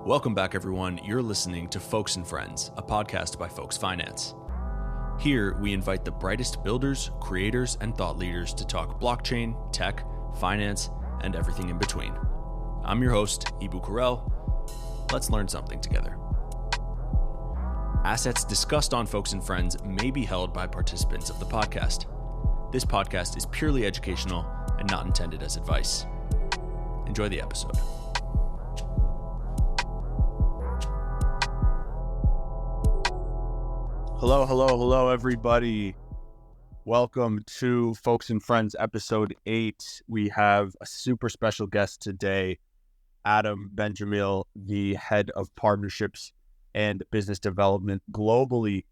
Welcome back, everyone. You're listening to Folks and Friends, a podcast by Folks Finance. Here, we invite the brightest builders, creators, and thought leaders to talk blockchain, tech, finance, and everything in between. I'm your host, Ibu. Let's learn something together. Assets discussed on Folks and Friends may be held by participants of the podcast. This podcast is purely educational and not intended as advice. Enjoy the episode. Hello, everybody. Welcome to Folks and Friends, episode 8. We have a super special guest today, Bendjemil, the head of partnerships and business development globally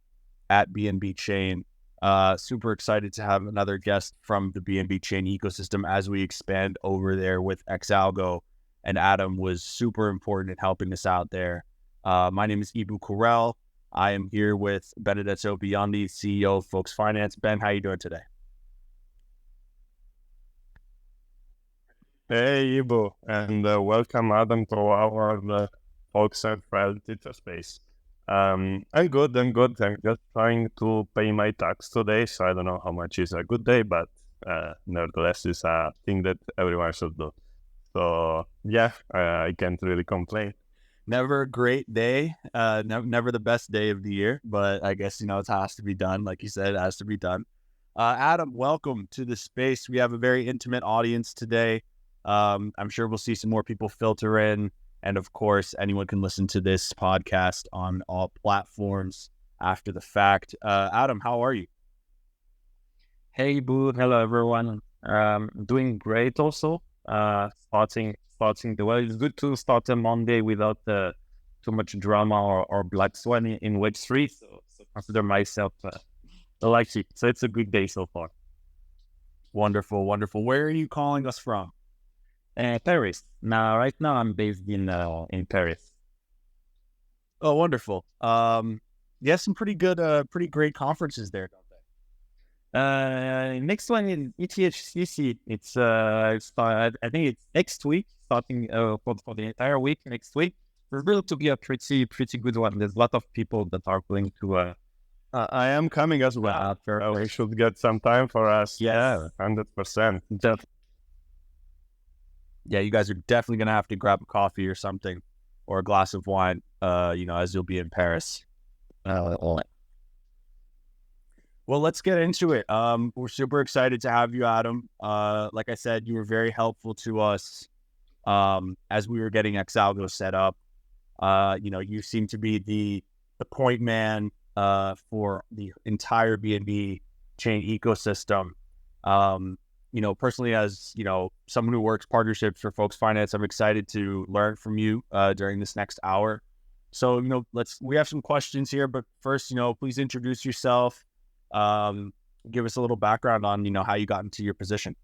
at BNB Chain. Super excited to have another guest from the BNB Chain ecosystem as we expand over there with xALGO. And Adam was super important in helping us out there. My name is Ibu. I am here with Benedetto, the CEO of Folks Finance. Ben, how are you doing today? Hey, Ibu, and welcome, Adam, to our Folks and Friends Twitter space. I'm good. I'm just trying to pay my tax today, so I don't know how much is a good day, but nevertheless, it's a thing that everyone should do. So, yeah, I can't really complain. Never a great day, never the best day of the year, but I guess, it has to be done. Like you said, it has to be done. Adam, welcome to the space. We have a very intimate audience today. I'm sure we'll see some more people filter in. And of course, anyone can listen to this podcast on all platforms after the fact. Adam, how are you? Hey, Boo. Hello, everyone. Doing great also. Starting the well. It's good to start a Monday without too much drama or black swan in Web3. So consider myself lucky. So it's a good day so far. Wonderful. Where are you calling us from? Paris. Right now I'm based in Paris. Oh, wonderful. Yeah, some pretty great conferences there, don't they? Next one is ETHCC. It's I think it's next week, starting for the entire week next week. It's going to be a pretty good one. There's a lot of people that are going to. I am coming as well. We should get some time for us. Yeah, 100%. Yeah, you guys are definitely going to have to grab a coffee or something, or a glass of wine, as you'll be in Paris. Well, let's get into it. We're super excited to have you, Adam. Like I said, you were very helpful to us as we were getting xALGO set up. You seem to be the point man for the entire BNB Chain ecosystem. Personally, as someone who works partnerships for Folks Finance, I'm excited to learn from you during this next hour. So, we have some questions here, but first, please introduce yourself. Give us a little background on, how you got into your position.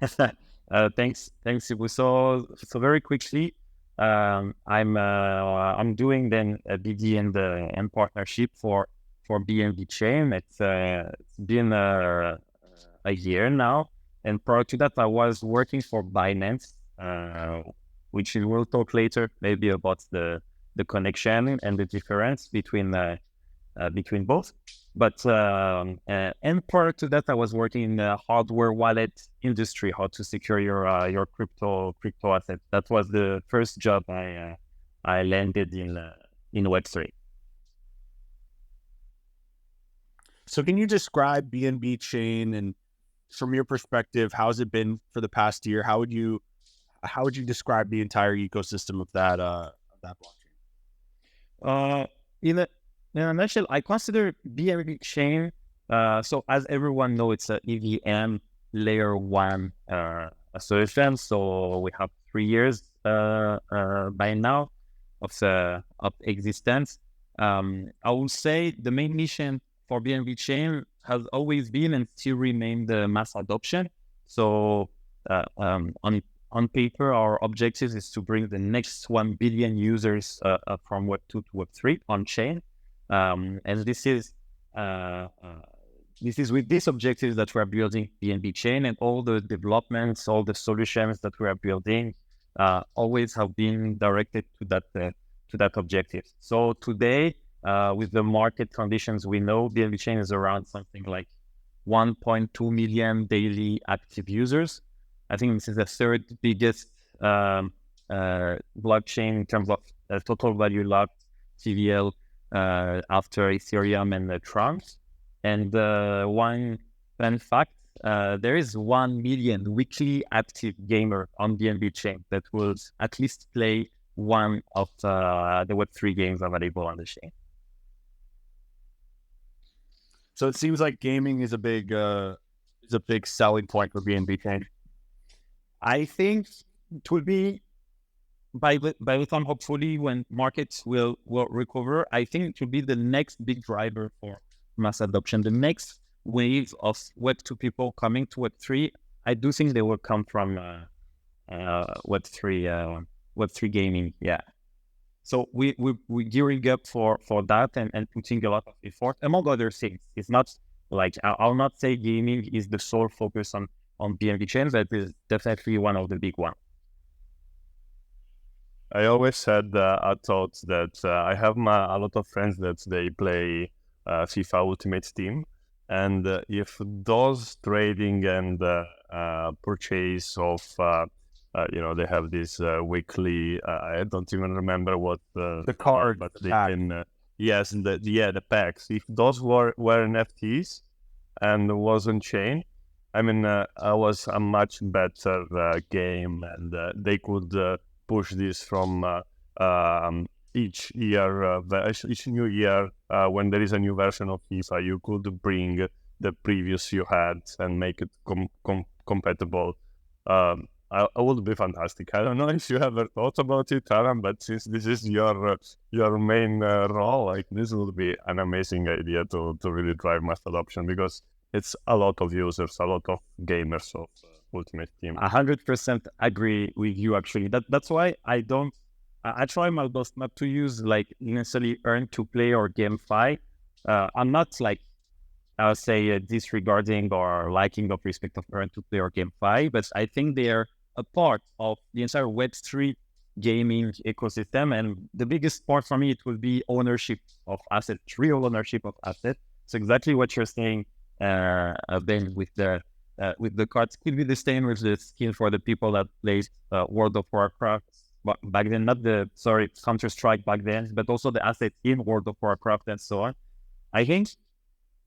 Thanks, Ibu. So very quickly, I'm doing then a BD and partnership for BNB Chain. It's been a year now, and prior to that, I was working for Binance, which we'll talk later, maybe about the connection and the difference between both. But and prior to that, I was working in the hardware wallet industry, how to secure your crypto assets. That was the first job I landed in Web3. So can you describe BNB Chain, and from your perspective, how's it been for the past year? How would you describe the entire ecosystem of that blockchain? In a nutshell, I consider BNB Chain, so as everyone knows, it's an EVM layer 1 solution. So we have 3 years by now of existence. I would say the main mission for BNB Chain has always been and still remain the mass adoption. So on paper, our objective is to bring the next 1 billion users from Web 2 to Web 3 on chain. And this is with this objective that we are building BNB Chain, and all the developments, all the solutions that we are building always have been directed to that objective. So today, with the market conditions we know, BNB Chain is around something like 1.2 million daily active users. I think this is the third biggest blockchain in terms of total value locked TVL after Ethereum and Tron. And one fun fact, there is 1 million weekly active gamer on BNB Chain that will at least play one of the Web3 games available on the chain. So it seems like gaming is a big selling point for BNB Chain. I think it will be by the time, hopefully, when markets will recover, I think it will be the next big driver for mass adoption. The next wave of Web2 people coming to Web3, I do think they will come from Web3 gaming. Yeah. So we're gearing up for that and putting a lot of effort, among other things. It's not like, I'll not say gaming is the sole focus on BNB Chain, but it's definitely one of the big ones. I always had a thought that I have a lot of friends that they play FIFA Ultimate Team, and if those trading and purchase of they have this weekly. I don't even remember what the card, but the they pack. can. Yes, the packs. If those were NFTs and was on chain, I mean, I was a much better game, and they could push this from each year, each new year. When there is a new version of FIFA, you could bring the previous you had and make it compatible. I would be fantastic. I don't know if you ever thought about it, Alan, but since this is your main role, like this would be an amazing idea to really drive mass adoption, because it's a lot of users, a lot of gamers of Ultimate Team. 100% agree with you. Actually, that's why I try my best not to use like necessarily earn to play or GameFi. I'm not like, I'll say disregarding or liking of respect of earn to play or GameFi, but I think they are a part of the entire Web3 gaming ecosystem. And the biggest part for me, it will be ownership of assets, real ownership of assets. So exactly what you're saying, Ben, with the cards. Could be the same with the skin for the people that played World of Warcraft back then, Counter-Strike back then, but also the assets in World of Warcraft and so on. I think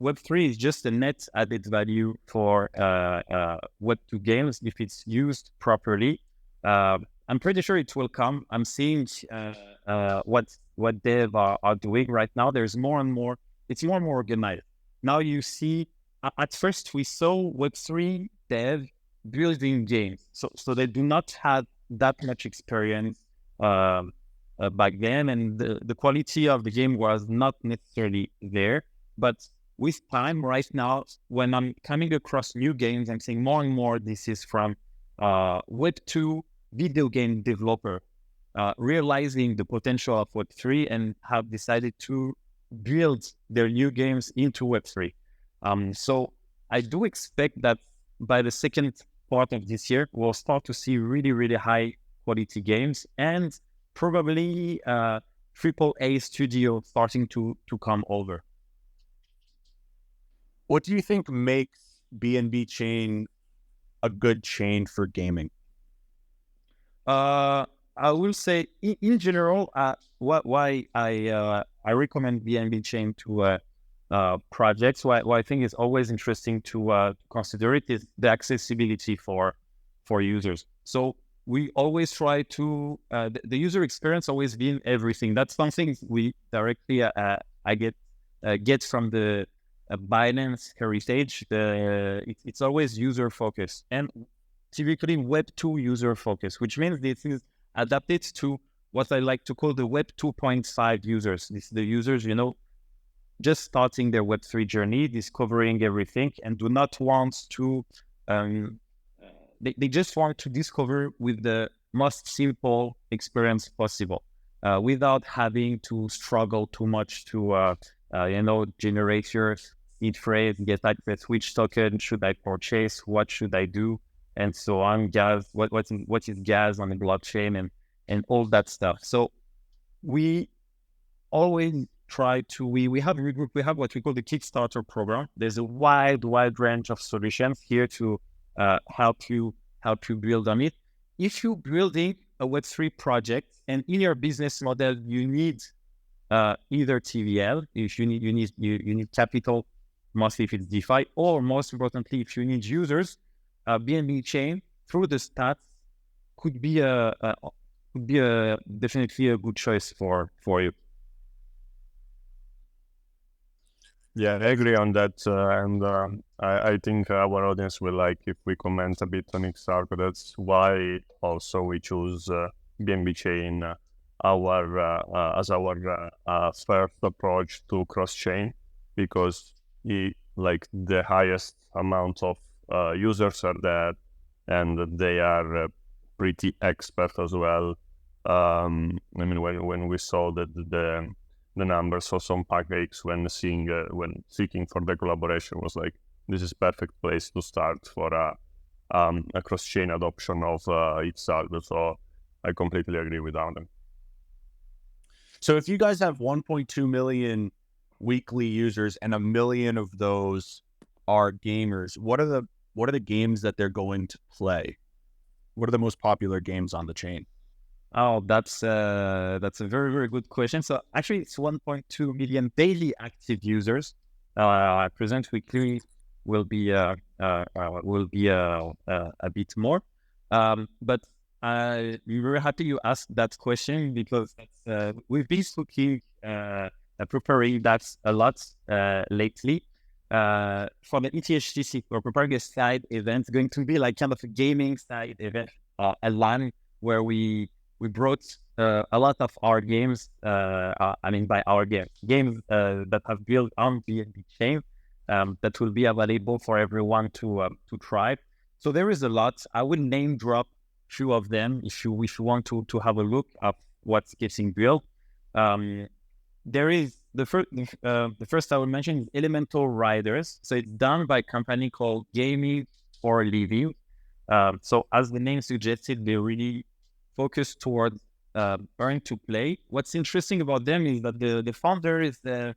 Web3 is just a net added value for Web2 games if it's used properly. I'm pretty sure it will come. I'm seeing what dev are doing right now. There's more and more. It's more and more organized. Now you see, at first we saw Web3 dev building games. So they do not have that much experience back then, and the quality of the game was not necessarily there. But with time, right now, when I'm coming across new games, I'm seeing more and more this is from Web2 video game developer realizing the potential of Web3 and have decided to build their new games into Web3. So I do expect that by the second part of this year, we'll start to see really, really high quality games and probably AAA studio starting to come over. What do you think makes BNB Chain a good chain for gaming? I will say, in general, why I recommend BNB Chain to projects. Why I think it's always interesting to consider it is the accessibility for users. So we always try to the user experience always being everything. That's something we directly I get from the Binance heritage. It's always user focused and typically Web 2 user focused, which means this is adapted to what I like to call the Web 2.5 users. This is the users, just starting their Web3 journey, discovering everything, and do not want to. They just want to discover with the most simple experience possible, without having to struggle too much to generate your seed phrase, get access, which token should I purchase, what should I do, and so on, gas, what is gas on the blockchain and all that stuff. So we always try to, we have what we call the Kickstarter program. There's a wide range of solutions here to help you build on it. If you're building a Web3 project and in your business model you need either TVL, if you need capital, mostly if it's DeFi, or most importantly, if you need users, BNB Chain through the stats could be definitely a good choice for you. Yeah, I agree on that, and I think our audience will like if we comment a bit on xALGO. That's why also we choose BNB Chain as our first approach to cross-chain, because like the highest amount of users are there, and they are pretty expert as well. I mean, when we saw that the numbers of some pancakes when seeking for the collaboration was like, this is perfect place to start for a cross-chain adoption of xALGO. So I completely agree with Adam. So if you guys have 1.2 million weekly users and 1 million of those are gamers, what are the games that they're going to play? What are the most popular games on the chain? Oh, that's a very good question. So actually, it's 1.2 million daily active users. Present weekly will be a bit more. But I'm very happy you asked that question, because we've been looking preparing that a lot lately. For the ETHCC, we're preparing a side event, going to be like kind of a gaming side event, a LAN where we brought a lot of our games, I mean by our games that have built on BNB Chain, that will be available for everyone to try. So there is a lot. I will name drop few of them if you want to have a look at what's getting built. There is the first I will mention is Elemental Riders. So it's done by a company called Gaming for a Living. So as the name suggested, they really focus towards earn to play. What's interesting about them is that the founder is the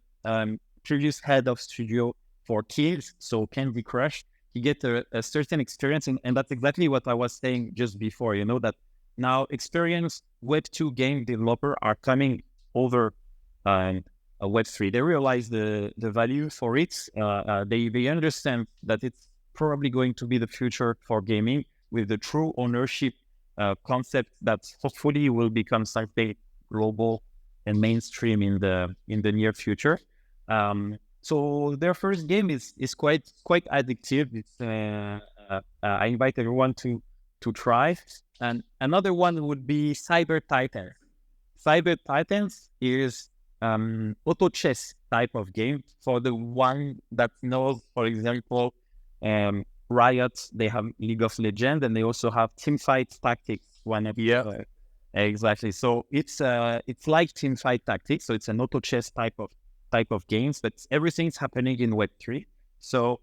previous head of studio for Kills, so Candy Crush. He get a certain experience, and that's exactly what I was saying just before. You know that now experienced Web2 game developer are coming over a Web3. They realize the value for it. They understand that it's probably going to be the future for gaming, with the true ownership concept that hopefully will become something global and mainstream in the near future. So their first game is quite addictive. It's I invite everyone to try. And another one would be Cyber Titans. Cyber Titans is auto chess type of game. For the one that knows, for example, Riot, they have League of Legends, and they also have Teamfight Tactics. Exactly. So it's like Teamfight Tactics. So it's an auto chess type of games, but everything's happening in Web3. So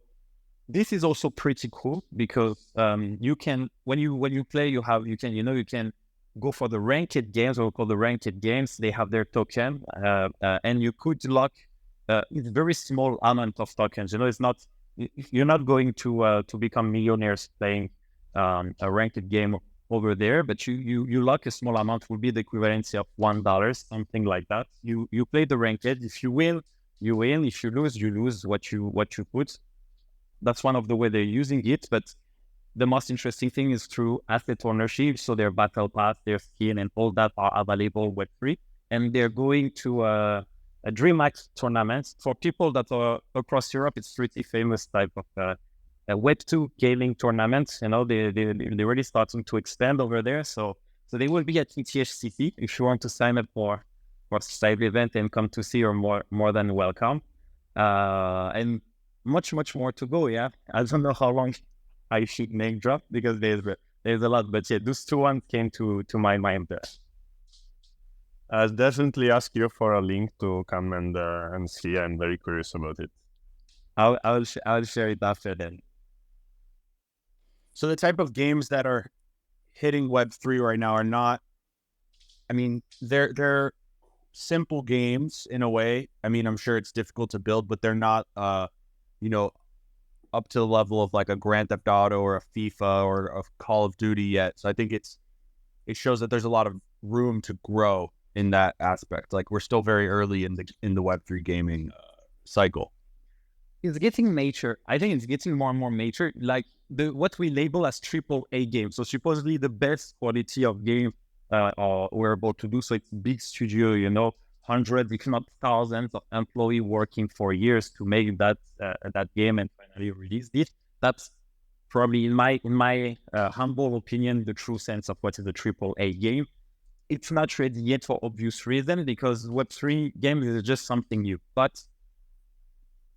this is also pretty cool, because you can when you play, you can go for the ranked games, or call the ranked games. They have their token, and you could lock it's very small amount of tokens. It's not. You're not going to become millionaires playing a ranked game over there, but you lock a small amount, will be the equivalency of $1, something like that. You play the ranked. If you win, you win. If you lose what you put. That's one of the way they're using it. But the most interesting thing is through asset ownership. So their battle pass, their skin, and all that are available Web3, and they're going to a DreamHack tournament. For people that are across Europe, it's pretty famous type of a Web2 gaming tournament. They're really starting to expand over there. So they will be at ETHCC. If you want to sign up for side event and come to see, you're more than welcome. And much more to go. Yeah, I don't know how long I should name drop, because there's a lot. But yeah, those two ones came to my mind there. I'll definitely ask you for a link to come and see. I'm very curious about it. I'll share it after then. So the type of games that are hitting Web3 right now are not, I mean, they're simple games in a way. I mean, I'm sure it's difficult to build, but they're not, you know, up to the level of like a Grand Theft Auto or a FIFA or a Call of Duty yet. So I think it shows that there's a lot of room to grow in that aspect. Like we're still very early in the Web3 gaming cycle. It's getting mature. I think it's getting more and more mature. Like what we label as AAA games. So supposedly the best quality of game we're able to do. So it's big studio, you know, hundreds, if not thousands of employees working for years to make that game and finally release it. That's probably in my humble opinion, the true sense of what is a AAA game. It's not ready yet for obvious reason because Web3 games is just something new, but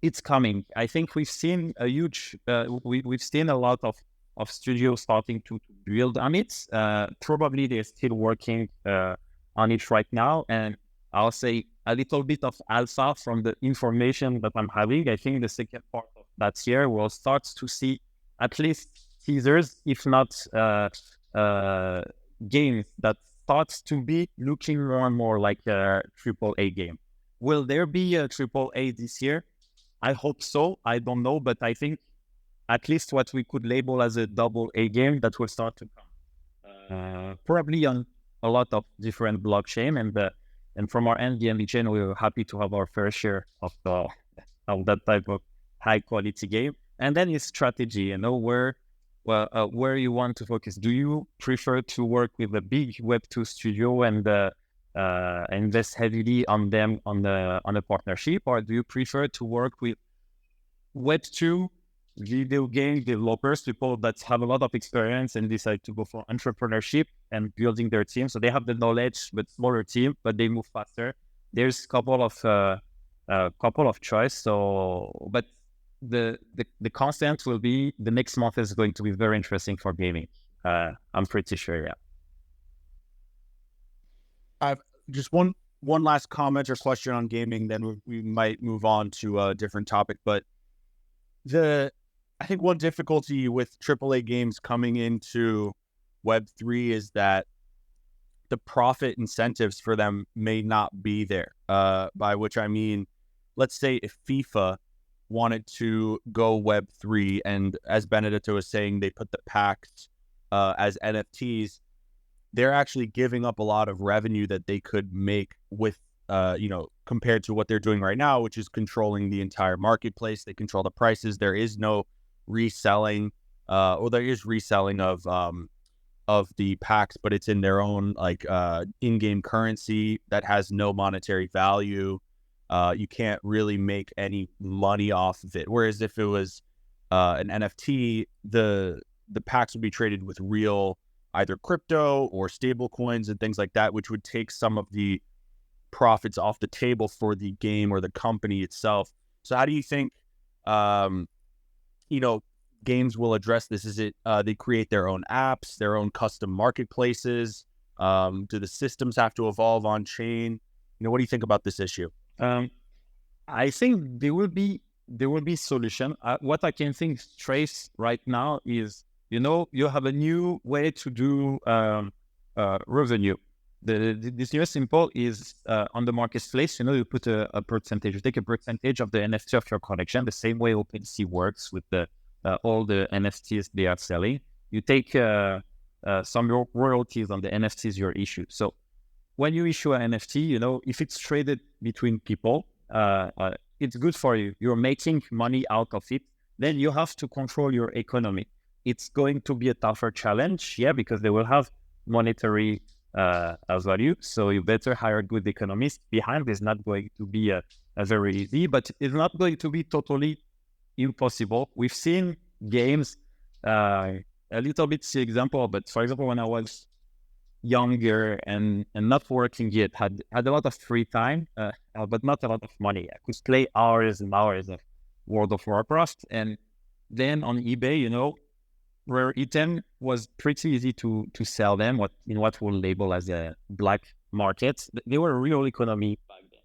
it's coming. I think we've seen a huge, we've seen a lot of studios starting to build on it. Probably they're still working on it right now. And I'll say a little bit of alpha from the information that I'm having. I think the second part of that year we'll start to see at least teasers, if not games that starts to be looking more and more like a AAA game. Will there be a AAA this year? I hope so. I don't know, but I think at least what we could label as a AA game that will start to come. Probably on a lot of different blockchain, and from our end, BNB Chain, we were happy to have our fair share of that type of high quality game. And then it's strategy, you know, where you want to focus. Do you prefer to work with a big Web2 studio and invest heavily on them on a partnership, or do you prefer to work with Web2 video game developers, people that have a lot of experience and decide to go for entrepreneurship and building their team? So they have the knowledge, but smaller team, but they move faster. There's a couple of choice. So, but the constant will be the next month is going to be very interesting for gaming. I'm pretty sure. Yeah. I've just one last comment or question on gaming, then we might move on to a different topic. But I think one difficulty with AAA games coming into Web3 is that the profit incentives for them may not be there. By which I mean, let's say if FIFA wanted to go Web3, and as Benedetto was saying, they put the packs as NFTs, they're actually giving up a lot of revenue that they could make with, compared to what they're doing right now, which is controlling the entire marketplace. They control the prices. There is no reselling, or there is reselling of the packs, but it's in their own in-game currency that has no monetary value. You can't really make any money off of it. Whereas if it was an NFT, the packs would be traded with real either crypto or stable coins and things like that, which would take some of the profits off the table for the game or the company itself. So how do you think, games will address this? Is it they create their own apps, their own custom marketplaces? Do the systems have to evolve on chain? What do you think about this issue? I think there will be solution. What I can think straight right now is, you have a new way to do revenue. This new simple is on the marketplace. You put a percentage. You take a percentage of the NFT of your collection, the same way OpenSea works with all the NFTs they are selling. You take some royalties on the NFTs you're issued. So when you issue an NFT, if it's traded between people, it's good for you. You're making money out of it. Then you have to control your economy. It's going to be a tougher challenge, because they will have monetary value. So you better hire good economists behind. It's not going to be a very easy, but it's not going to be totally impossible. We've seen games, a little bit see example, but for example, when I was younger and not working yet, had a lot of free time, but not a lot of money. I could play hours and hours of World of Warcraft, and then on eBay, rare item was pretty easy to sell them what we'll label as a black market. They were a real economy back then.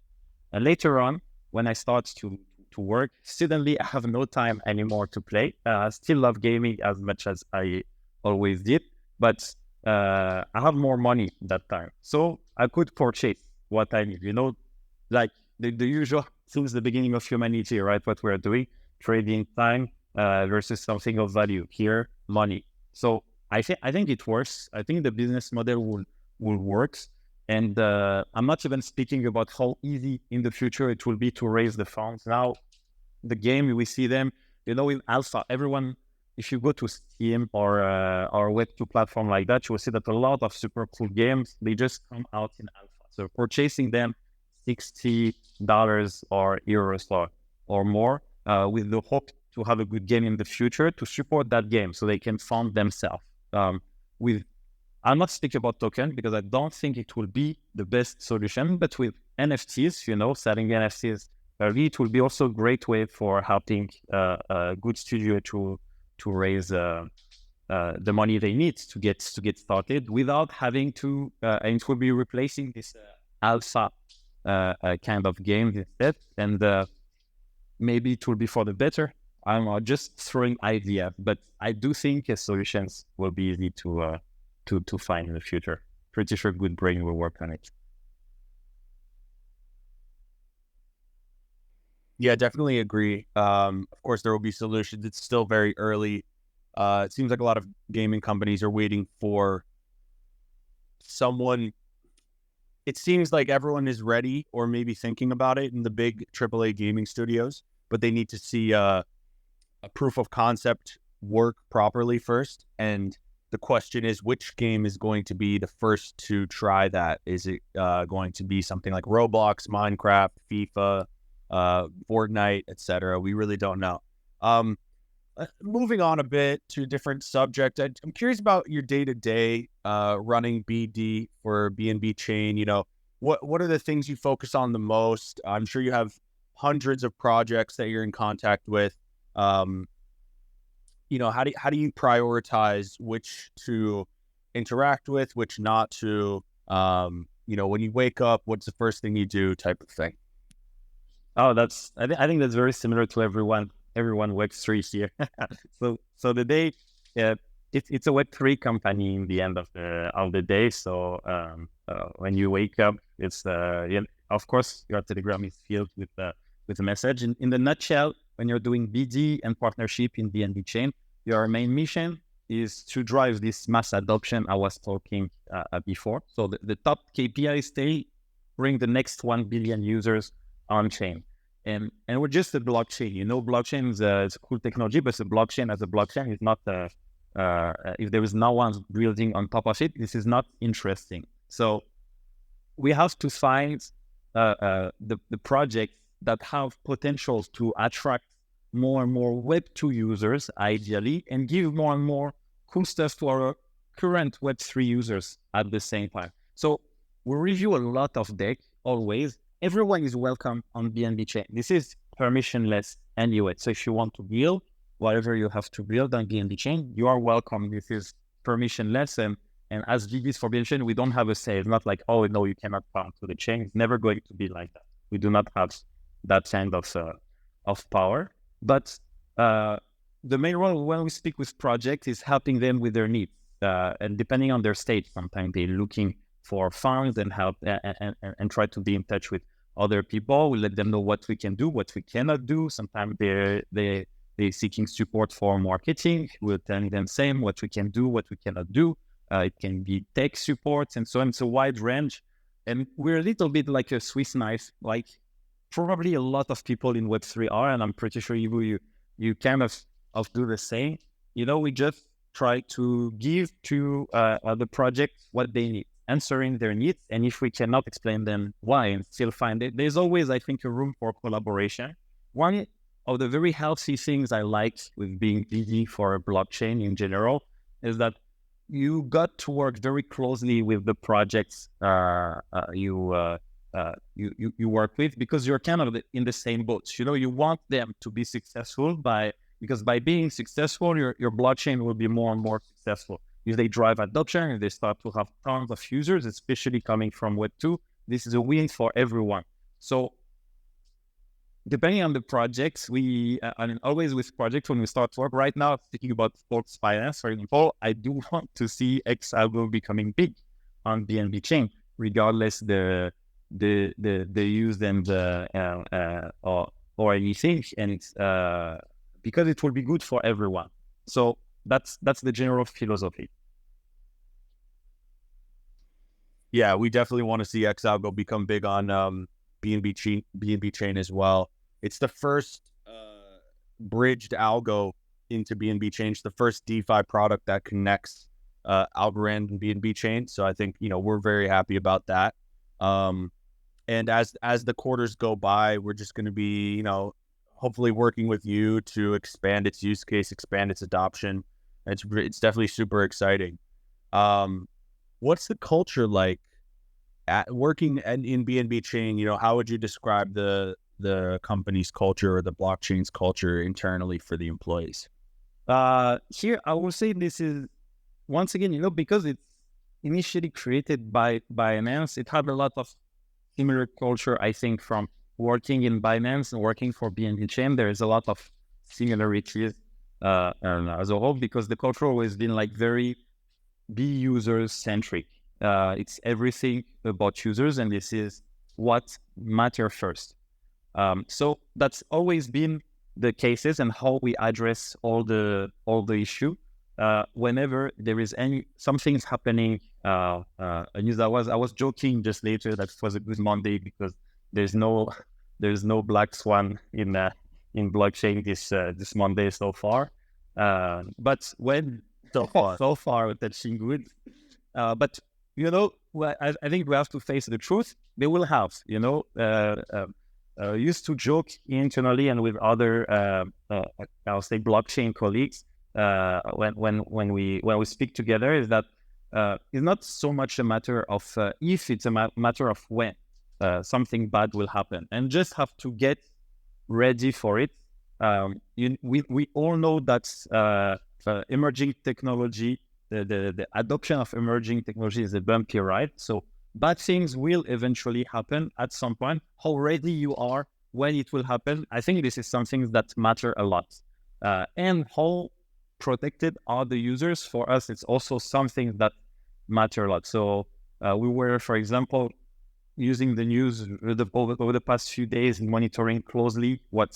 And later on, when I started to to work. Suddenly, I have no time anymore to play. I still love gaming as much as I always did, but I have more money that time. So I could purchase what I need, like the usual since the beginning of humanity, right? What we're doing, trading time versus something of value. Here, money. So I think it works. I think the business model will work. And I'm not even speaking about how easy in the future it will be to raise the funds. Now, the game, we see them, in alpha. Everyone, if you go to Steam or Web2 platform like that, you will see that a lot of super cool games, they just come out in alpha. So purchasing them $60 or euros or more with the hope to have a good game in the future to support that game so they can fund themselves. I'll not speak about token because I don't think it will be the best solution, but with NFTs, selling NFTs, it will be also a great way for helping a good studio to raise the money they need to get started without having to, and it will be replacing this alpha kind of game instead, and maybe it will be for the better. I'm just throwing ideas, but I do think solutions will be easy to find in the future. Pretty sure Good Brain will work on it. Yeah, definitely agree. Of course, there will be solutions. It's still very early. It seems like a lot of gaming companies are waiting for someone. It seems like everyone is ready or maybe thinking about it in the big AAA gaming studios, but they need to see a proof of concept work properly first. And the question is, which game is going to be the first to try that? Is it going to be something like Roblox, Minecraft, FIFA, Fortnite, etc.? We really don't know. Moving on a bit to a different subject, I'm curious about your day-to-day running BD for BNB Chain. What are the things you focus on the most? I'm sure you have hundreds of projects that you're in contact with. How do you prioritize which to interact with, which not to? When you wake up, what's the first thing you do, type of thing? Oh, I think that's very similar to everyone Web3 here. so the day, it's a Web3 company in the end of the day. So when you wake up, it's of course your Telegram is filled with a message. In the nutshell, when you're doing BD and partnership in BNB Chain, your main mission is to drive this mass adoption I was talking before. So the top KPI is bring the next 1 billion users on chain. And we're just a blockchain. Blockchain is a cool technology, but a blockchain as a blockchain is not, if there is no one building on top of it, this is not interesting. So we have to find the projects that have potential to attract more and more Web2 users, ideally, and give more and more cool stuff to our current Web3 users at the same time. So we review a lot of deck always. Everyone is welcome on BNB Chain. This is permissionless anyway. So if you want to build whatever you have to build on BNB Chain, you are welcome. This is permissionless. And as VBs for BNB Chain, we don't have a say. It's not like, oh, no, you cannot come to the chain. It's never going to be like that. We do not have that kind of power. But the main role when we speak with projects is helping them with their needs. And depending on their state, sometimes they're looking for funds and help and try to be in touch with other people. We let them know what we can do, what we cannot do. Sometimes they're seeking support for marketing. We're telling them same what we can do, what we cannot do. It can be tech support and so on. It's a wide range. And we're a little bit like a Swiss knife, like probably a lot of people in Web3 are, and I'm pretty sure you kind of do the same. We just try to give to the project what they need, answering their needs. And if we cannot explain them why and still find it, there's always, I think, a room for collaboration. One of the very healthy things I like with being BD for a blockchain in general is that you got to work very closely with the projects you work with, because you're kind of in the same boat. You want them to be successful because by being successful, your blockchain will be more and more successful. If they drive adoption, if they start to have tons of users, especially coming from Web2, this is a win for everyone. So depending on the projects, I mean, always with projects when we start work. Right now, thinking about sports finance, for example, I do want to see xALGO becoming big on BNB Chain, regardless the use and or anything, and it's because it will be good for everyone. So that's the general philosophy. Yeah, we definitely want to see xALGO become big on BNB Chain as well. It's the first bridged algo into BNB Chain. It's the first DeFi product that connects Algorand and BNB Chain. So I think, we're very happy about that. And as the quarters go by, we're just going to be, hopefully working with you to expand its use case, expand its adoption. It's definitely super exciting. What's the culture like at working in BNB Chain? How would you describe the company's culture or the blockchain's culture internally for the employees? Here, I will say this is, once again, because it's initially created by Binance, it had a lot of similar culture, I think, from working in Binance and working for BNB Chain. There is a lot of similarities as a whole, because the culture always been like very be user-centric. It's everything about users, and this is what matters first. So that's always been the cases and how we address all the issue. Whenever there is something's happening, news, I was joking just later that it was a good Monday because there's no black swan in blockchain this Monday so far. But when so far touching good. But I think we have to face the truth. They will have, used to joke internally and with other, I'll say blockchain colleagues, when we speak together, is that it's not so much a matter of if, it's a matter of when something bad will happen, and just have to get ready for it. We all know that emerging technology, the adoption of emerging technology is a bumpy ride. So bad things will eventually happen at some point. How ready you are when it will happen, I think this is something that matter a lot. And how protected are the users? For us, it's also something that matter a lot. So we were, for example, using the news over the past few days and monitoring closely what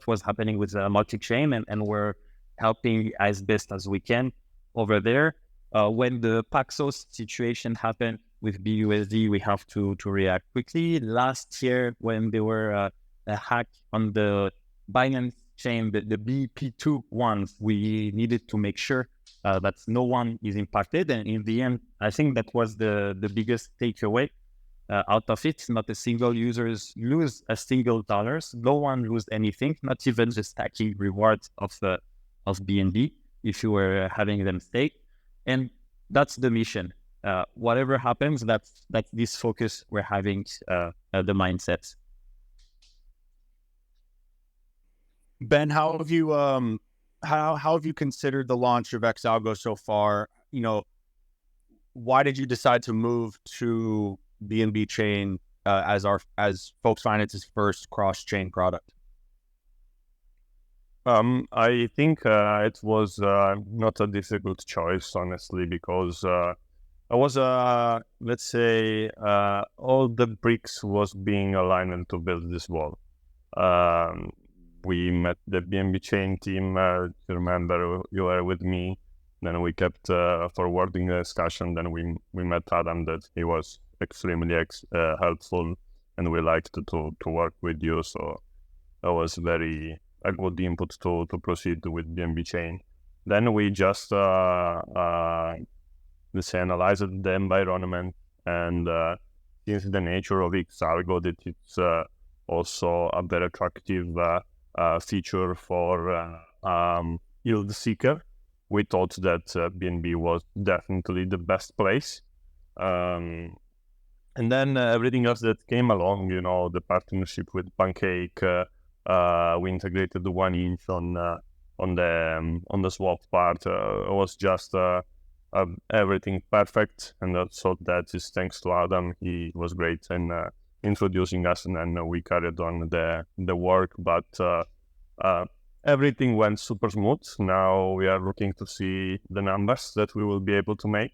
was happening with multi-chain, and we're helping as best as we can over there. When the Paxos situation happened with BUSD, we have to react quickly. Last year, when there were a hack on the Binance chain, the BP2 ones, we needed to make sure that no one is impacted. And in the end, I think that was the biggest takeaway out of it. Not a single users lose a single dollars. No one lose anything, not even the stacking rewards of BNB if you were having them stake. And that's the mission. Whatever happens, that's this focus we're having, the mindset. Ben, how have you considered the launch of xALGO so far? Why did you decide to move to BNB Chain as Folks Finance's first cross-chain product? I think it was not a difficult choice, honestly, because I was, let's say, all the bricks was being aligned to build this wall. We met the BNB Chain team. You remember, you were with me. Then we kept forwarding the discussion. Then we met Adam, that he was extremely helpful, and we liked to work with you. So that was very a good input to proceed with BNB Chain. Then we just let's say analyzed the environment, and since the nature of xALGO, that it's also a very attractive feature for yield seeker, we thought that BNB was definitely the best place. And then everything else that came along, the partnership with Pancake, we integrated the 1 inch on the swap part. It was just everything perfect, and so that is thanks to Adam. He was great in introducing us, and then we carried on the work. But everything went super smooth. Now we are looking to see the numbers that we will be able to make.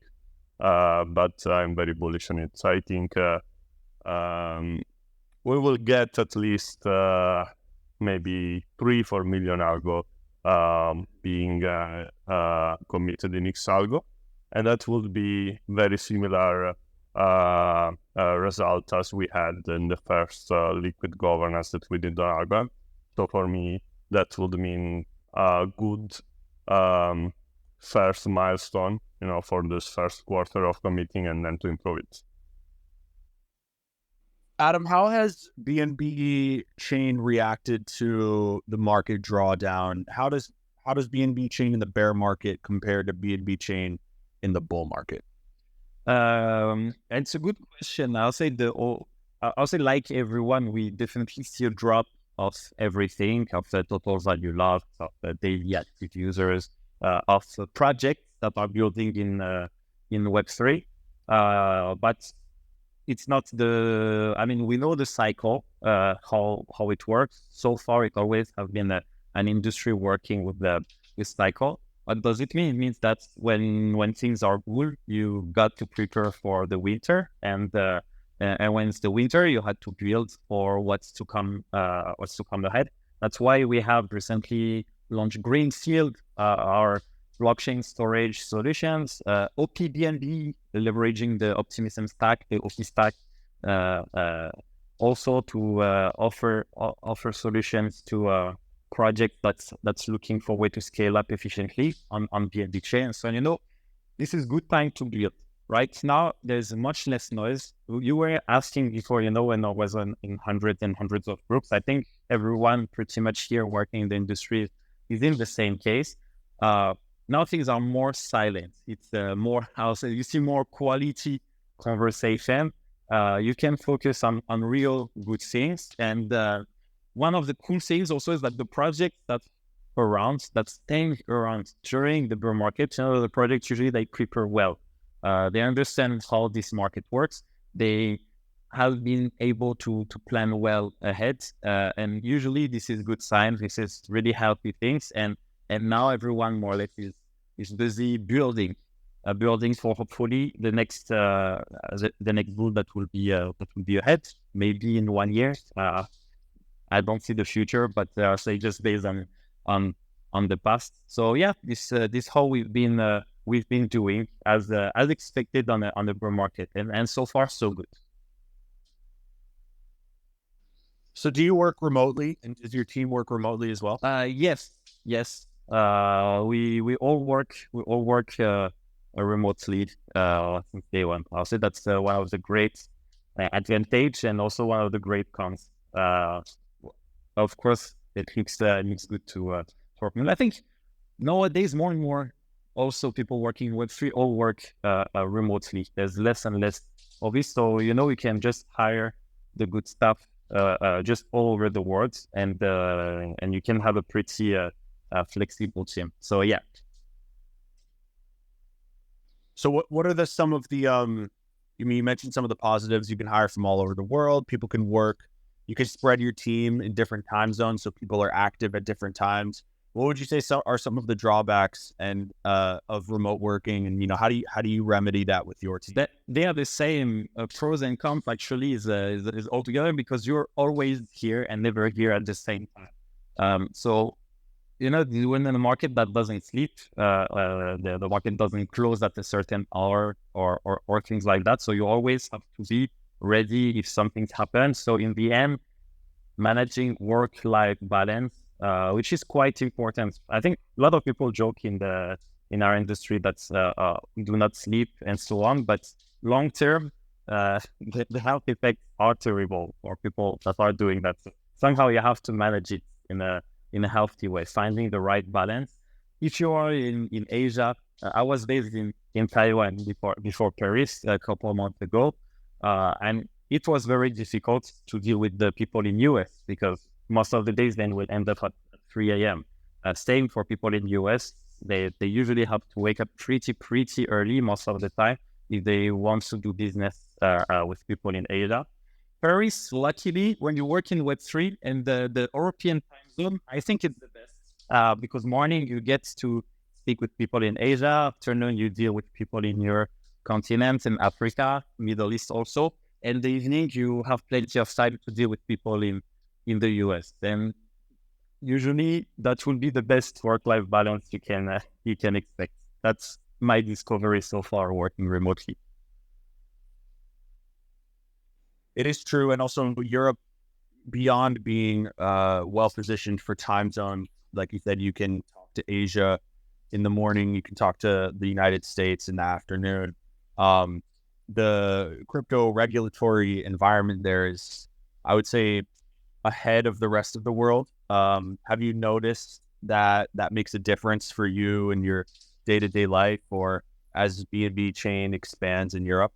But I'm very bullish on it. I think we will get at least maybe 3-4 million algo being committed in xALGO, and that will be very similar result as we had in the first liquid governance that we did on Algorand. So for me, that would mean a good first milestone, for this first quarter of committing, and then to improve it. Adam, how has BNB Chain reacted to the market drawdown? How does BNB Chain in the bear market compare to BNB Chain in the bull market? It's a good question. I'll say like everyone, we definitely see a drop of everything, of the total value loss, of the daily active users, of projects that are building in Web3. But it's not we know the cycle, how it works. So far, it always has been an industry working with this cycle. What does it mean? It means that when things are good, you got to prepare for the winter, and when it's the winter, you had to build for what's to come ahead. That's why we have recently launched Greenfield, our blockchain storage solutions, OPBNB, leveraging the optimism stack, the OP stack, also to offer solutions to project that's looking for a way to scale up efficiently on BNB Chain. So this is good time to build. Right now, there's much less noise. You were asking before, when I was in hundreds and hundreds of groups. I think everyone pretty much here working in the industry is in the same case. Now things are more silent. It's more, I'll say, you see more quality conversation. You can focus on real good things. And one of the cool things also is that the project that's staying around during the bear market, the projects usually they prepare well. They understand how this market works. They have been able to plan well ahead. And usually this is a good sign. This is really healthy things. And now everyone more or less is busy building for hopefully the next bull that will be ahead, maybe in 1 year. I don't see the future, but say just based on the past. So yeah, this how we've been doing as expected on the bear market, and so far so good. So do you work remotely, and does your team work remotely as well? Yes. We all work remotely since day one. I'll say that's one of the great advantage, and also one of the great cons. Of course, it looks good to work. And I think nowadays more and more also people working Web3 all work remotely. There's less and less of this, so you can just hire the good stuff just all over the world, and you can have a pretty flexible team. So yeah. So what are some of the you mentioned some of the positives. You can hire from all over the world. People can work. You can spread your team in different time zones, so people are active at different times. What would you say are some of the drawbacks and of remote working, and how do you remedy that with your team? They are the same pros and cons actually is all together, because you're always here and never here at the same time. So when in a market that doesn't sleep, the market doesn't close at a certain hour or things like that. So you always have to be ready if something happens. So in the end, managing work-life balance, which is quite important. I think a lot of people joke in our industry that we do not sleep and so on, but long term, the health effects are terrible for people that are doing that. So somehow you have to manage it in a healthy way, finding the right balance. If you are in Asia, I was based in Taiwan before Paris a couple of months ago, and it was very difficult to deal with the people in US, because most of the days then will end up at 3 a.m. Same for people in US. They usually have to wake up pretty early most of the time if they want to do business with people in Asia. Paris, luckily, when you work in Web3 and the European time zone, I think it's the best because morning you get to speak with people in Asia, afternoon you deal with people in your continent, in Africa, Middle East also, and the evening you have plenty of time to deal with people in the US. Then usually that will be the best work-life balance you can expect. That's my discovery so far working remotely. It is true, and also Europe, beyond being well positioned for time zone, like you said, you can talk to Asia in the morning, you can talk to the United States in the afternoon. The crypto regulatory environment there is, I would say, ahead of the rest of the world. Have you noticed that makes a difference for you in your day-to-day life, or as BNB Chain expands in Europe?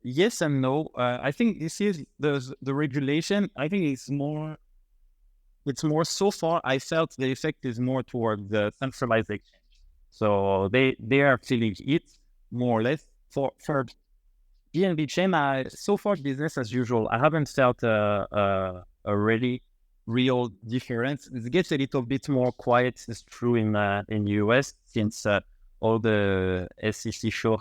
Yes and no. I think this is the regulation. I think it's more so far. I felt the effect is more toward the centralized exchange. So they are feeling it more or less. For BNB Chain, so far business as usual. I haven't felt a really real difference. It gets a little bit more quiet. It's true in US since all the SEC show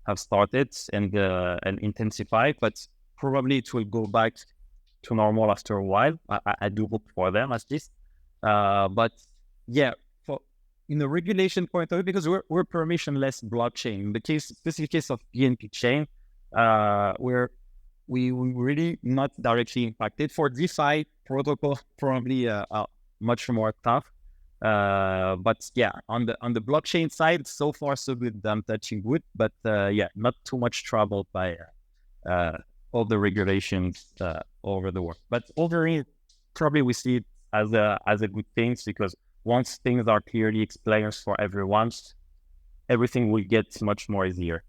have started and intensified, but probably it will go back to normal after a while. I do hope for them at least. But yeah, in the regulation point of view, because we're permissionless blockchain. In the specific case of BNB Chain, we really not directly impacted. For DeFi protocol, probably much more tough. But yeah, on the blockchain side, so far so good. I'm touching wood, but yeah, not too much trouble by all the regulations over the world. But overall, probably we see it as a good thing, because once things are clearly explained for everyone, everything will get much more easier.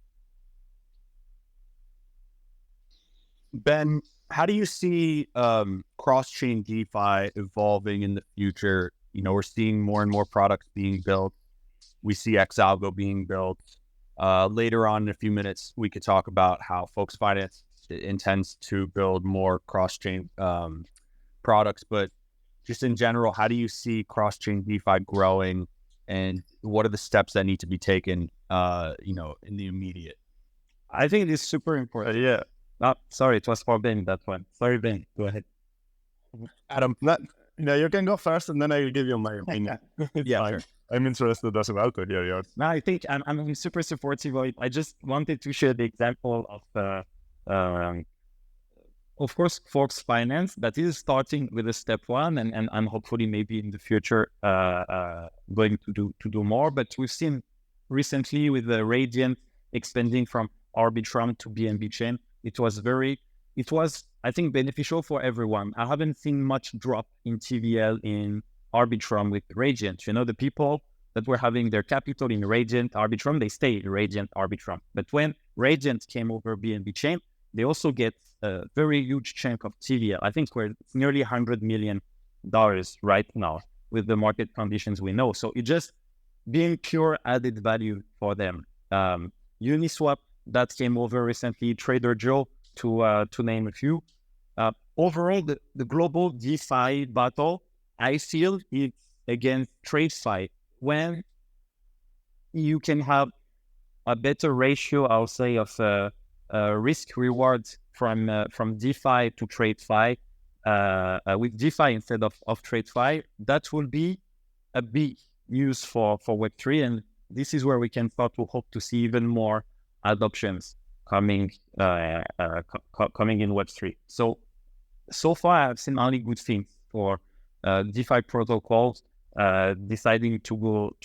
Ben, how do you see cross-chain DeFi evolving in the future? You know, we're seeing more and more products being built. We see xALGO being built. Later on in a few minutes, we could talk about how Folks Finance intends to build more cross-chain products. But just in general, how do you see cross-chain DeFi growing, and what are the steps that need to be taken, in the immediate? I think it is super important. Yeah. Sorry, it was for Ben, that one. Sorry, Ben, go ahead. Adam, you can go first, and then I will give you my opinion. Yeah, sure. I'm interested as well to hear yours. No, I think I'm super supportive of it. I just wanted to share the example of course, Folks Finance, that is starting with a step one, and hopefully maybe in the future going to do more. But we've seen recently with the Radiant expanding from Arbitrum to BNB Chain, it was I think beneficial for everyone. I haven't seen much drop in TVL in Arbitrum with Radiant. The people that were having their capital in Radiant Arbitrum, they stay in Radiant Arbitrum. But when Radiant came over BNB Chain, they also get a very huge chunk of TVL. I think it's nearly $100 million right now with the market conditions we know. So it just being pure added value for them. Uniswap, that came over recently, Trader Joe, to name a few. Overall, the global DeFi battle, I feel it's against TradeFi. When you can have a better ratio, I'll say, of risk reward from DeFi to TradeFi, with DeFi instead of TradeFi, that will be a big news for Web3, and this is where we can start to hope to see even more adoptions coming in Web3. So far, I've seen only good things for DeFi protocols deciding to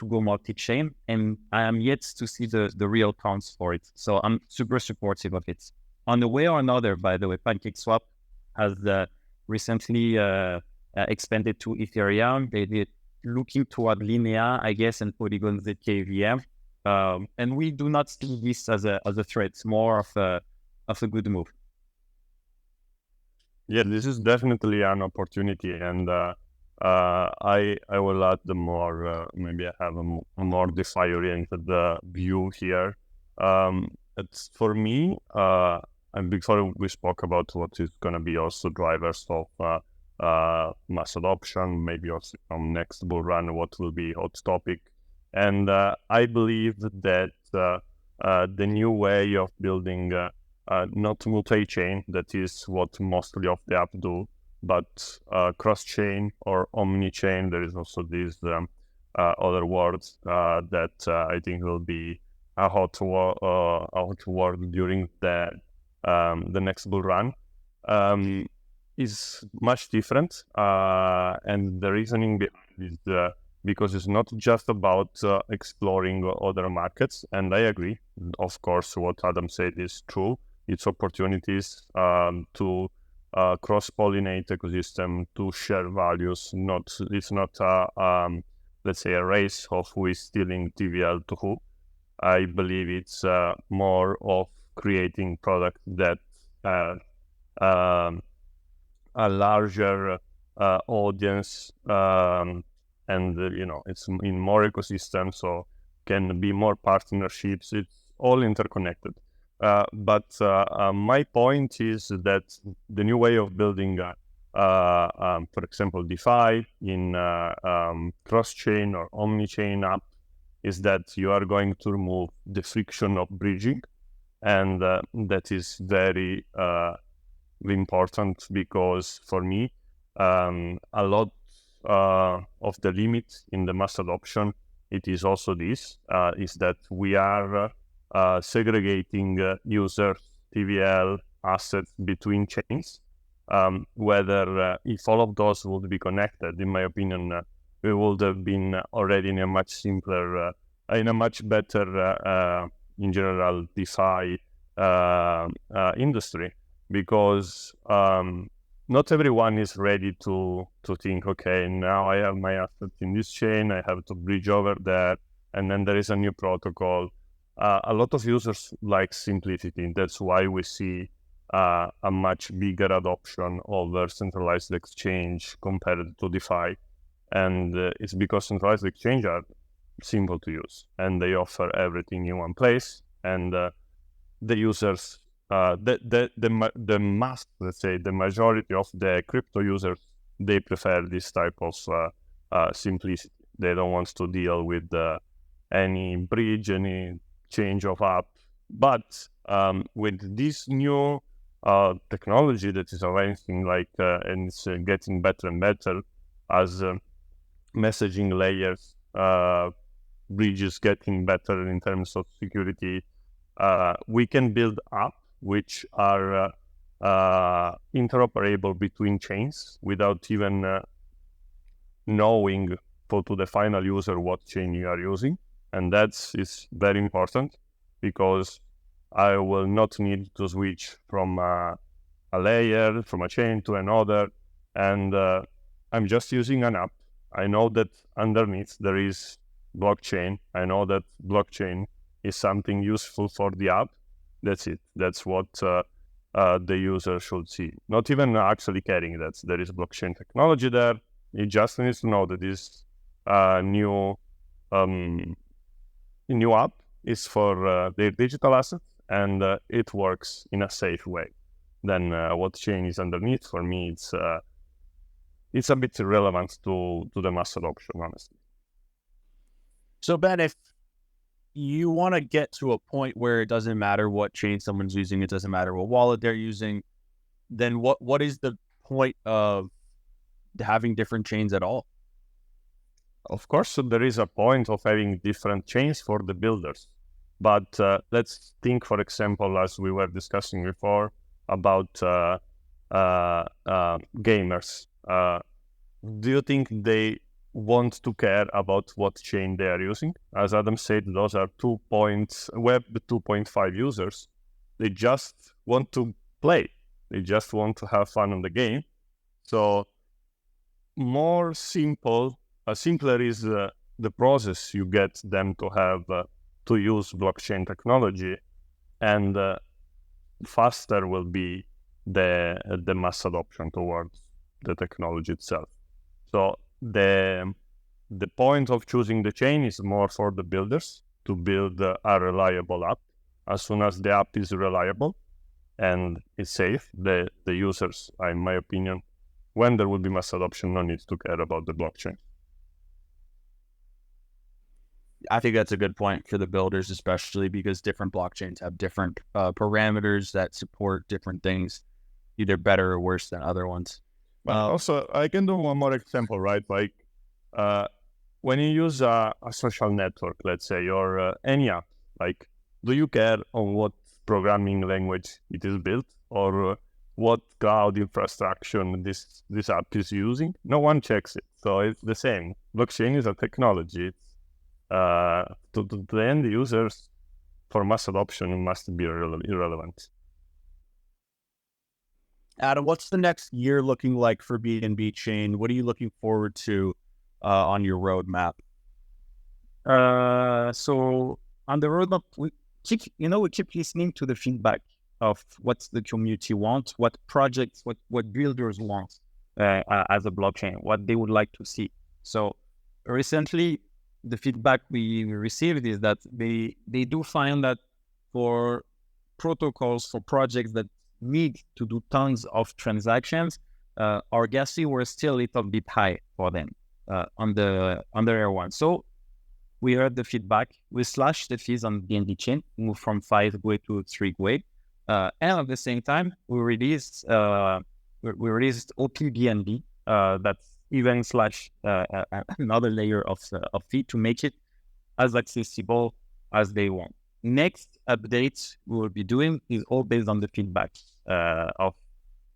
go multi-chain, and I am yet to see the real counts for it. So I'm super supportive of it. On the way or another, by the way, PancakeSwap has recently expanded to Ethereum. They did looking toward Linea, I guess, and Polygon ZKVM. And we do not see this as a threat. It's more of a good move. Yeah, this is definitely an opportunity, and I will add the more maybe I have a more DeFi oriented view here. It's for me. and before we spoke about what is going to be also drivers of mass adoption, maybe also from next bull run, what will be hot topic. And I believe that the new way of building not multi-chain, that is what mostly of the app do, but cross-chain or omni-chain. There is also these other words that I think will be a hot word during the next bull run. Is much different, and the reasoning behind is because it's not just about exploring other markets. And I agree, of course, what Adam said is true. It's opportunities to cross-pollinate ecosystem, to share values. It's not let's say a race of who is stealing TVL to who. I believe it's more of creating product that a larger audience, and it's in more ecosystems, so can be more partnerships. It's all interconnected. But my point is that the new way of building, for example, DeFi in cross-chain or omni-chain app is that you are going to remove the friction of bridging, and that is very important, because for me, a lot of the limit in the mass adoption, it is also this, is that we are segregating users, TVL, assets between chains. Whether if all of those would be connected, in my opinion, we would have been already in a much simpler, in a much better, in general, DeFi industry. Because not everyone is ready to think, okay, now I have my asset in this chain, I have to bridge over there, and then there is a new protocol. A lot of users like simplicity. That's why we see a much bigger adoption of centralized exchange compared to DeFi. And it's because centralized exchange are simple to use, and they offer everything in one place, and the users, the mass, let's say, the majority of the crypto users, they prefer this type of simplicity. They don't want to deal with any bridge, any change of app. But with this new technology that is arising, and it's getting better and better as messaging layers, bridges getting better in terms of security, we can build apps which are interoperable between chains without even knowing to the final user what chain you are using. And is very important, because I will not need to switch from a layer, from a chain to another, and I'm just using an app. I know that underneath there is blockchain. I know that blockchain is something useful for the app. That's it. That's what the user should see. Not even actually caring that there is blockchain technology there. It just needs to know that this new app is for their digital assets, and it works in a safe way. Then what chain is underneath, for me, it's a bit irrelevant to the mass adoption, honestly. So Ben, if you want to get to a point where it doesn't matter what chain someone's using, it doesn't matter what wallet they're using, then what is the point of having different chains at all? Of course, so there is a point of having different chains for the builders. But let's think, for example, as we were discussing before, about gamers. Do you think they want to care about what chain they are using? As Adam said, those are Web 2.5 users. They just want to play. They just want to have fun on the game. So simpler is the process you get them to have to use blockchain technology, and faster will be the mass adoption towards the technology itself. So the point of choosing the chain is more for the builders to build a reliable app. As soon as the app is reliable, and it's safe, the users, in my opinion, when there will be mass adoption, no need to care about the blockchain. I think that's a good point for the builders, especially because different blockchains have different parameters that support different things, either better or worse than other ones. But also, I can do one more example, right? Like when you use a social network, let's say, or any app, like, do you care on what programming language it is built, or what cloud infrastructure this app is using? No one checks it. So it's the same. Blockchain is a technology. It's to the end users, for mass adoption, it must be irrelevant. Adam, what's the next year looking like for BNB Chain? What are you looking forward to on your roadmap? So on the roadmap, we keep listening to the feedback of what the community wants, what projects, what builders want as a blockchain, what they would like to see. So recently, the feedback we received is that they do find that for protocols, for projects that need to do tons of transactions, our gas fee were still a little bit high for them on the Layer 1. So we heard the feedback. We slashed the fees on BNB Chain, moved from 5 GUI to 3 GUI. And at the same time, we released OPBNB, that's even slash another layer of fee to make it as accessible as they want. Next updates we will be doing is all based on the feedback of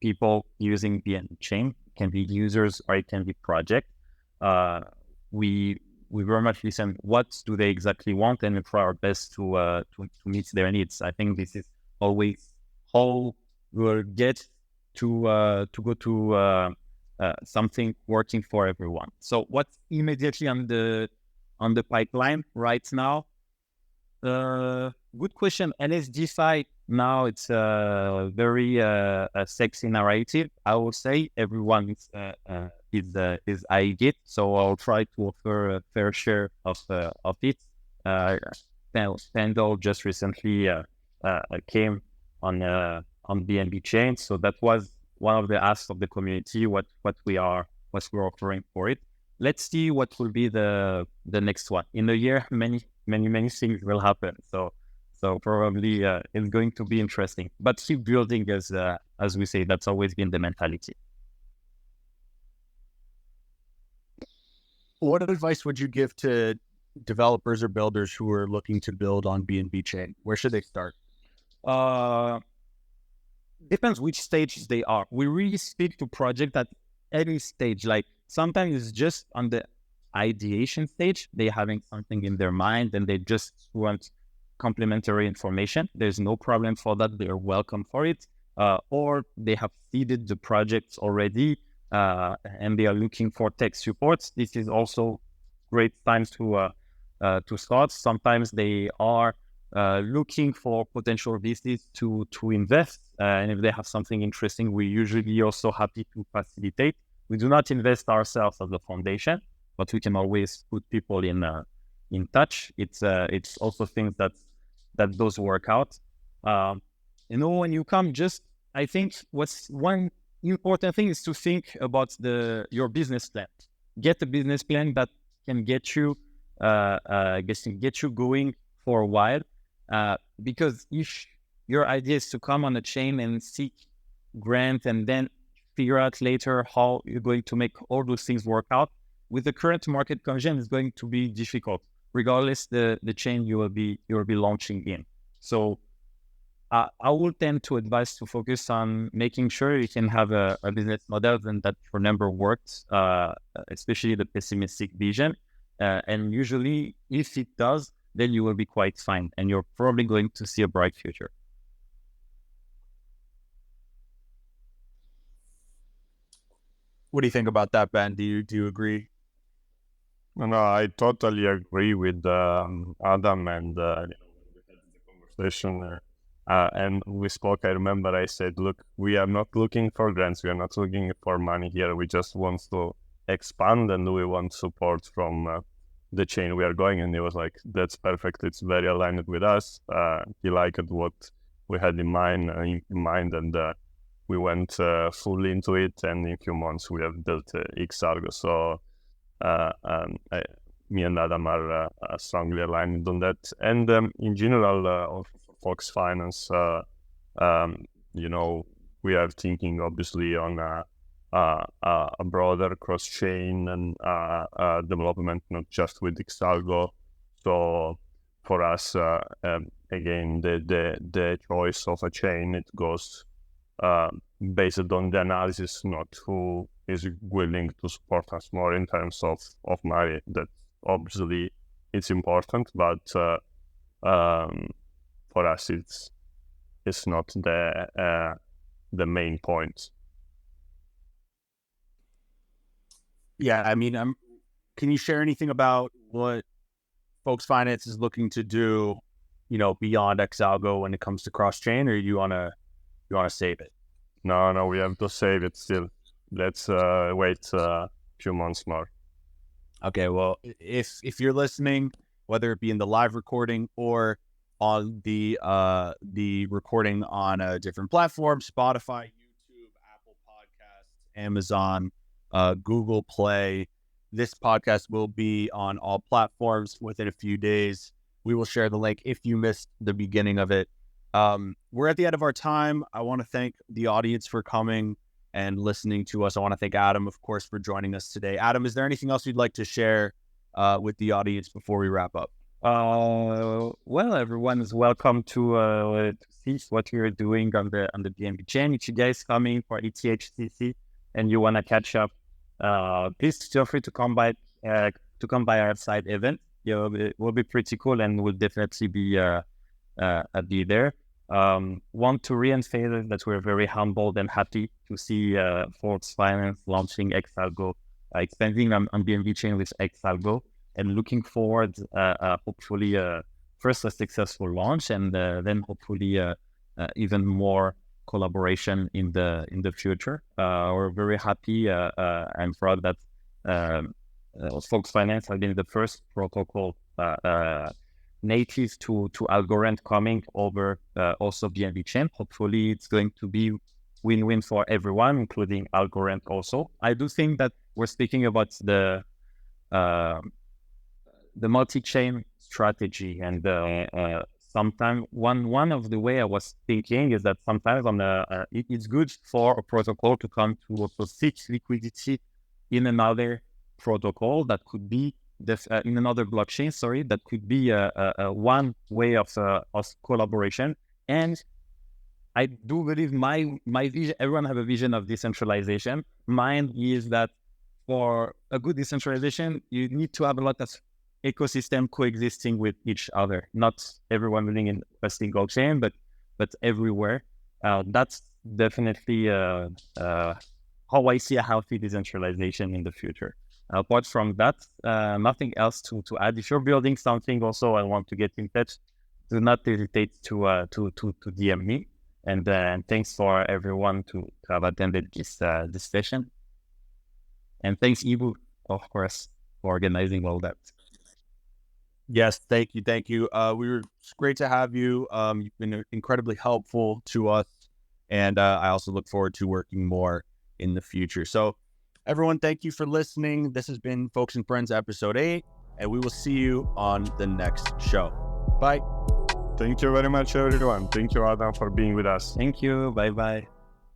people using BNB Chain. It can be users or it can be project. We very much listen what do they exactly want and we try our best to meet their needs. I think this is always how we'll get to go to something working for everyone. So what's immediately on the pipeline right now? Good question. NSDeFi now it's a very sexy narrative. I will say everyone is eyeing it, so I'll try to offer a fair share of it. Pendle just recently came on BNB Chain, so that was one of the asks of the community. What we're offering for it. Let's see what will be the next one. In a year, many things will happen. So probably it's going to be interesting. But keep building, as we say. That's always been the mentality. What advice would you give to developers or builders who are looking to build on BNB Chain? Where should they start? Depends which stage they are. We really speak to project at any stage. Like sometimes it's just on the ideation stage. They're having something in their mind and they just want complementary information. There's no problem for that. They're welcome for it. Or they have seeded the projects already and they are looking for tech support. This is also great time to start. Sometimes they are looking for potential VCs to invest. And if they have something interesting, we're usually also happy to facilitate. We do not invest ourselves as a foundation, but we can always put people in touch. It's also things that does work out. When you come, I think what's one important thing is to think about your business plan. Get a business plan that can get you going for a while. Because if your idea is to come on a chain and seek grant and then figure out later how you're going to make all those things work out, with the current market condition, it's going to be difficult, regardless the chain you will be launching in. So I will tend to advise to focus on making sure you can have a business model and that your number works, especially the pessimistic vision. And usually, if it does, then you will be quite fine and you're probably going to see a bright future. What do you think about that, Ben? Do you agree? No, I totally agree with Adam, and we had the conversation and we spoke. I remember I said, look, we are not looking for grants, we are not looking for money here, we just want to expand and we want support from the chain we are going. And he was like, that's perfect, it's very aligned with us. He liked what had in mind, and we went fully into it. And in a few months, we have built xALGO. So me and Adam are strongly aligned on that. And in general, of Fox Finance, we are thinking obviously on a broader cross-chain and development, not just with xALGO. So for us, again, the choice of a chain, it goes based on the analysis, not who is willing to support us more in terms of money. That obviously it's important, but for us, it's not the main point. Yeah, I mean, can you share anything about what Fox Finance is looking to do, beyond xALGO when it comes to cross-chain, or you wanna save it? No, we have to save it still. Let's wait a few months more. Okay, well, if you're listening, whether it be in the live recording or on the recording on a different platform, Spotify, YouTube, Apple Podcasts, Amazon, Google Play, this podcast will be on all platforms within a few days. We will share the link if you missed the beginning of it. We're at the end of our time. I want to thank the audience for coming and listening to us. I want to thank Adam, of course, for joining us today. Adam, is there anything else you'd like to share with the audience before we wrap up? Well, everyone is welcome to see what we're doing on the BNB Chain. If you guys coming for ETHCC and you want to catch up, please feel free to come by our side event. It will be pretty cool, and we'll definitely be there. Want to reemphasize that we're very humbled and happy to see Fox Finance launching xALGO, expanding on BNB Chain with xALGO, and looking forward, hopefully, first a successful launch, and then hopefully even more collaboration in the future. We're very happy and proud that Fox Finance has been the first protocol native to Algorand coming over also BNB Chain. Hopefully it's going to be win-win for everyone, including Algorand also. I do think that we're speaking about the multi-chain strategy, and sometimes one of the way I was thinking is that sometimes it's good for a protocol to come to a seek liquidity in another protocol that could be in another blockchain, that could be a one way of collaboration. And I do believe my vision, everyone have a vision of decentralization. Mine is that for a good decentralization, you need to have a lot of ecosystem coexisting with each other, not everyone living in a single chain, but everywhere. That's definitely how I see a healthy decentralization in the future. Apart from that, nothing else to add. If you're building something also, I want to get in touch, do not hesitate to DM me. And thanks for everyone to have attended this session. And thanks, Ibu, of course, for organizing all that. Yes, thank you. It's great to have you. You've been incredibly helpful to us, and I also look forward to working more in the future. So, everyone, thank you for listening. This has been Folks and Friends episode 8, and we will see you on the next show. Bye. Thank you very much, everyone. Thank you, Adam, for being with us. Thank you. Bye-bye.